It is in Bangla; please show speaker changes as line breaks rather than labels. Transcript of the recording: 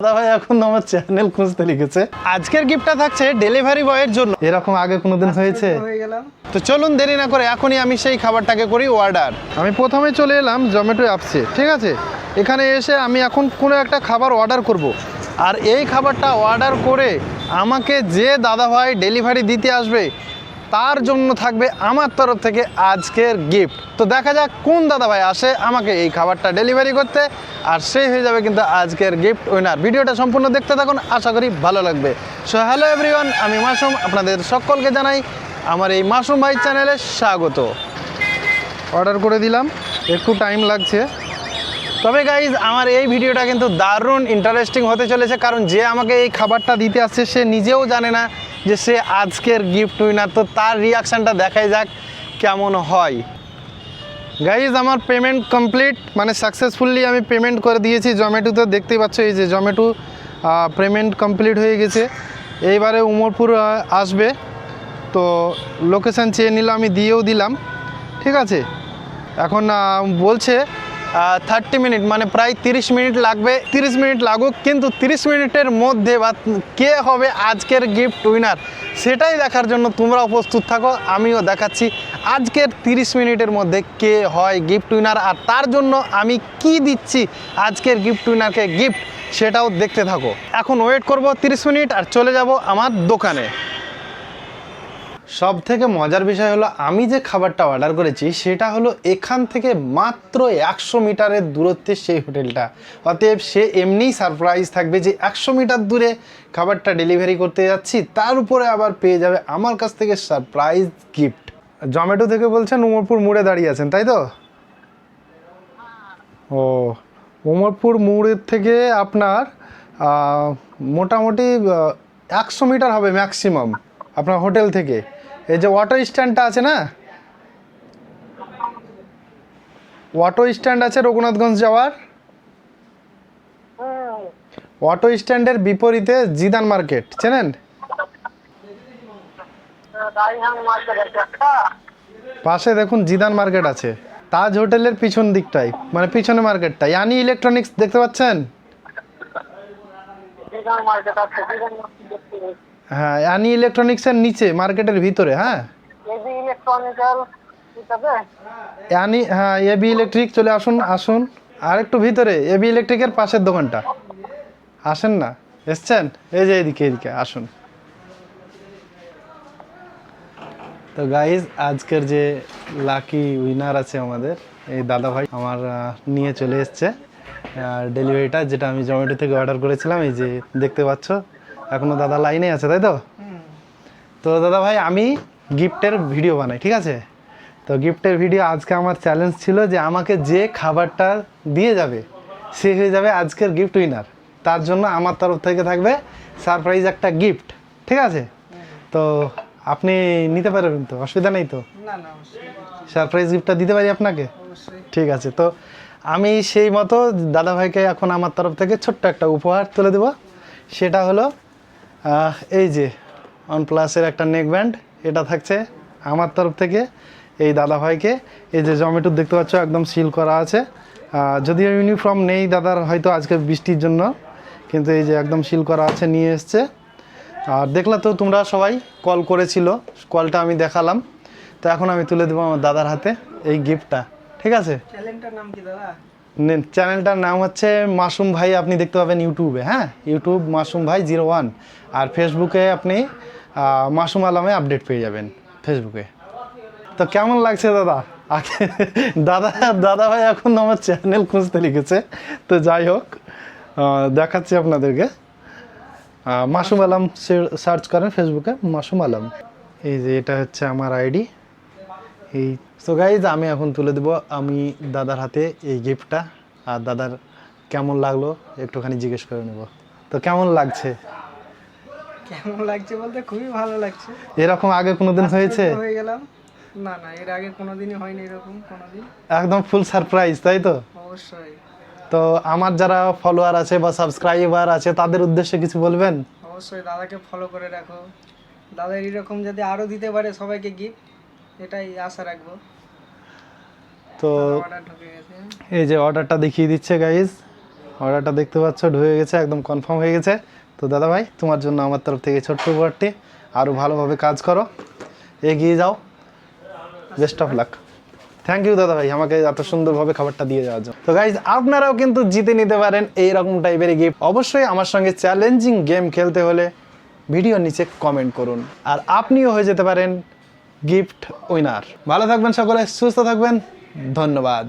দাদা ভাই এখন আমার চ্যানেল খুঁজতে লিখেছে। আজকের গিফটটা থাকছে ডেলিভারি বয়ের জন্য। এরকম আগে কোনোদিন হয়েছে? তো চলুন দেরি না করে এখনই আমি সেই খাবারটাকে করি অর্ডার। আমি প্রথমে চলে এলাম জোম্যাটো অ্যাপসে, ঠিক আছে। এখানে এসে আমি এখন কোনো একটা খাবার অর্ডার করব। আর এই খাবারটা অর্ডার করে আমাকে যে দাদা ভাই ডেলিভারি দিতে আসবে তার জন্য থাকবে আমার তরফ থেকে আজকের গিফট। তো দেখা যাক কোন দাদা ভাই আসে আমাকে এই খাবারটা ডেলিভারি করতে, আর সেই হয়ে যাবে কিন্তু আজকের গিফট উইনার। ভিডিওটা সম্পূর্ণ দেখতে থাকুন, আশা করি ভালো লাগবে। সো হ্যালো এভরিওয়ান, আমি মাসুম, আপনাদের সকলকে জানাই আমার এই মাসুম ভাই চ্যানেলে স্বাগত। অর্ডার করে দিলাম, একটু টাইম লাগছে। তবে গাইজ আমার এই ভিডিওটা কিন্তু দারুণ ইন্টারেস্টিং হতে চলেছে, কারণ যে আমাকে এই খাবারটা দিতে আসছে সে নিজেও জানে না যে সে আজকের গিফট উইনার। তো তার রিয়াকশানটা দেখাই যাক কেমন হয়। গাইজ আমার পেমেন্ট কমপ্লিট, মানে সাকসেসফুলি আমি পেমেন্ট করে দিয়েছি জোম্যাটোতে। দেখতেই পাচ্ছ এই যে জোম্যাটো পেমেন্ট কমপ্লিট হয়ে গেছে। এইবারে উমরপুর আসবে, তো লোকেশান চেয়ে নিল, আমি দিয়েও দিলাম, ঠিক আছে। এখন বলছে 30 মিনিট, মানে প্রায় 30 মিনিট লাগবে। 30 মিনিট লাগুক, কিন্তু 30 মিনিটের মধ্যে বা কে হবে আজকের গিফট উইনার সেটাই দেখার জন্য তোমরাও প্রস্তুত থাকো। আমিও দেখাচ্ছি আজকের 30 মিনিটের মধ্যে কে হয় গিফট উইনার, আর তার জন্য আমি কি দিচ্ছি আজকের গিফট উইনারকে গিফট, সেটাও দেখতে থাকো। এখন ওয়েট করব 30 মিনিট আর চলে যাব আমার দোকানে। সব থেকে মজার বিষয় হলো আমি যে খাবারটা অর্ডার করেছি সেটা হলো এখান থেকে মাত্র 100 মিটারের দূরত্বে সেই হোটেলটা। অতএব সে এমনিই সারপ্রাইজ থাকবে যে 100 মিটার দূরে খাবারটা ডেলিভারি করতে যাচ্ছি, তার উপরে আবার পেয়ে যাবে আমার কাছ থেকে সারপ্রাইজ গিফট। জোম্যাটো থেকে বলছেন উমরপুর মোড়ে দাঁড়িয়ে আছেন, তাই তো? ও, উমরপুর মোড়ের থেকে আপনার মোটামুটি 100 মিটার হবে ম্যাক্সিমাম আপনার হোটেল থেকে। এই যে অটো স্ট্যান্ডটা আছে না, অটো স্ট্যান্ড আছে রঘুনাথগঞ্জ যাওয়ার, অটো স্ট্যান্ডের বিপরীতে জিদান মার্কেট চেনেন? পাশে দেখুন জিদান মার্কেট আছে, তাজ হোটেলের পিছন দিকটাই, মানে পিছনে মার্কেটটা। ইয়ানি ইলেকট্রনিক্স দেখতে পাচ্ছেন? হ্যাঁ, ইয়ানি ইলেকট্রনিক্সের নিচে মার্কেটের ভিতরে। হ্যাঁ, ইয়ানি, হ্যাঁ এবি ইলেকট্রিক, চলে আসুন আসুন। আর একটু ভিতরে এবি ইলেকট্রিকের পাশের দোকানটা। আসেন না, এসছেন? এই যে এদিকে এদিকে আসুন। তো গাইজ আজকের যে লাকি উইনার আছে আমাদের এই দাদা ভাই আমার নিয়ে চলে এসছে ডেলিভারিটা, যেটা আমি জোম্যাটো থেকে অর্ডার করেছিলাম। এই যে দেখতে পাচ্ছ এখনো দাদা লাইনে আছে, তাই তো? তো দাদা ভাই আমি গিফটের ভিডিও বানাই, ঠিক আছে। তো গিফটের ভিডিও আজকে আমার চ্যালেঞ্জ ছিল যে আমাকে যে খাবারটা দিয়ে যাবে সে হয়ে যাবে আজকের গিফট উইনার। তার জন্য আমার তরফ থেকে থাকবে সারপ্রাইজ একটা গিফট, ঠিক আছে। তো আপনি নিতে পারবেন তো? অসুবিধা নেই তো? সারপ্রাইজ গিফটটা দিতে পারি আপনাকে? ঠিক আছে। তো আমি সেই মতো দাদা ভাইকে এখন আমার তরফ থেকে ছোট্ট একটা উপহার তুলে দেব। সেটা হলো এই যে OnePlus-এর একটা নেক ব্যান্ড, এটা থাকছে আমার তরফ থেকে এই দাদা ভাইকে। এই যে জোম্যাটো দেখতে পাচ্ছ একদম সিল করা আছে, যদিও ইউনিফর্ম নেই দাদার হয়তো আজকে বৃষ্টির জন্য, কিন্তু এই যে একদম সিল করা আছে, নিয়ে এসছে। আর দেখলা তো তোমরা সবাই কল করেছিল, কলটা আমি দেখালাম। তো এখন আমি তুলে দেবো আমার দাদার হাতে এই গিফটটা, ঠিক আছে।
চ্যানেলটার নাম কি দাদা?
চ্যানেলটার নাম হচ্ছে মাসুম ভাই, আপনি দেখতে পাবেন ইউটিউবে। হ্যাঁ, ইউটিউব মাসুম ভাই 01, আর ফেসবুকে আপনি মাসুম আলমে আপডেট পেয়ে যাবেন ফেসবুকে। তো কেমন লাগছে দাদা? দাদা দাদা ভাই এখন আমার চ্যানেল খুঁজতে লিখেছে। তো যাই হোক, দেখাচ্ছি আপনাদেরকে। মাসুম আলম সার্চ করেন ফেসবুকে, মাসুম আলম। এই যে এটা হচ্ছে আমার আইডি। এই সো গাইজ আমি এখন তুলে দেবো আমি দাদার হাতে এই গিফটটা। আর দাদার কেমন লাগলো একটুখানি জিজ্ঞেস করে নেব। তো কেমন লাগছে?
কেমন লাগছে বলতে খুবই ভালো লাগছে।
এরকম আগে কোনোদিন হয়েছে?
হয়ে গেলাম। না না, এর আগে কোনোদিনই হয়নি এরকম কোনোদিন।
একদম ফুল সারপ্রাইজ, তাই তো?
অবশ্যই।
তো আমার যারা ফলোয়ার আছে বা সাবস্ক্রাইবার আছে তাদের উদ্দেশ্যে কিছু বলবেন?
অবশ্যই দাদাকে ফলো করে রাখো, দাদা এরকম যদি আরও দিতে পারে সবাইকে গিফট, এটাই আশা রাখবো।
তো
অর্ডার ঢুকে গেছে,
এই যে অর্ডারটা দেখিয়ে দিচ্ছে গাইজ, অর্ডারটা দেখতে পাচ্ছ ঢুকে গেছে, একদম কনফার্ম হয়ে গেছে। তো দাদা ভাই, তোমার জন্য আমার তরফ থেকে ছোট্ট উপহারটি। আরও ভালোভাবে কাজ করো, এগিয়ে যাও, best of luck. Thank you দাদা ভাই, আমাকে এত সুন্দরভাবে খাবারটা দিয়ে যাওয়ার জন্য। তো গাইজ, আপনারাও কিন্তু জিতে নিতে পারেন এইরকম টাইপের গিফট। অবশ্যই আমার সঙ্গে চ্যালেঞ্জিং গেম খেলতে হলে ভিডিওর নিচে কমেন্ট করুন, আর আপনিও হয়ে যেতে পারেন গিফট উইনার। ভালো থাকবেন সকলে, সুস্থ থাকবেন, ধন্যবাদ।